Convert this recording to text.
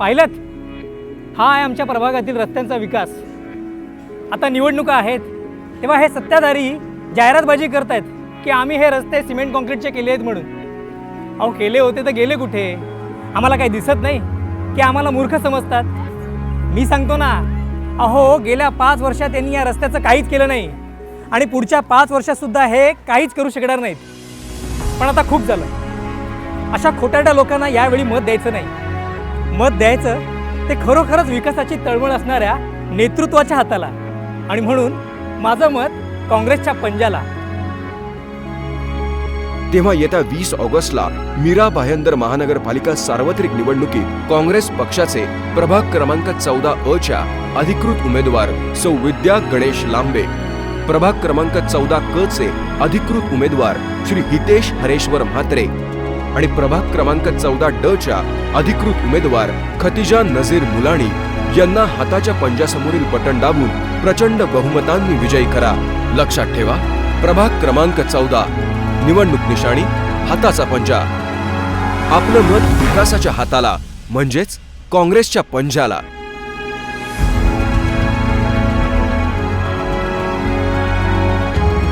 पाहिलंत, हा आहे आमच्या प्रभागातील रस्त्यांचा विकास। आता निवडणुका आहेत तेव्हा हे सत्ताधारी जाहिरातबाजी करतायत की आम्ही हे रस्ते सिमेंट कॉन्क्रीटचे केले आहेत म्हणून। अहो केले होते तर गेले कुठे? आम्हाला काही दिसत नाही की आम्हाला मूर्ख समजतात? मी सांगतो ना, अहो गेल्या 5 वर्षात त्यांनी या रस्त्याचं काहीच केलं नाही आणि पुढच्या 5 वर्षात सुद्धा हे काहीच करू शकणार नाहीत। पण आता खूप झालं, अशा खोटारड्या लोकांना यावेळी मत द्यायचं नाही। मत द्यायचं ते खरोखरच विकासाची तळमळ असणाऱ्या नेतृत्वाच्या हाताला, आणि म्हणून माझं मत काँग्रेसच्या पंजाला। तेव्हा येत्या 20 ऑगस्टला मीरा भायंदर महानगरपालिका सार्वत्रिक निवडणुकीत काँग्रेस पक्षाचे प्रभाग क्रमांक 14 च्या अधिकृत उमेदवार सौ विद्या गणेश लांबे, प्रभाग क्रमांक 14 क चे अधिकृत उमेदवार श्री हितेश हरेश्वर म्हात्रे आणि प्रभाग क्रमांक 14 ड च्या अधिकृत उमेदवार खतिजा नझीर मुलाणी यांना हाताच्या पंजासमोरील बटन दाबून प्रचंड बहुमतांनी विजयी करा। लक्षात ठेवा, प्रभाग क्रमांक 14, निवडणूक निशाणी हाताचा पंजा। आपलं मत विकासाच्या हाताला म्हणजेच काँग्रेसच्या पंजाला।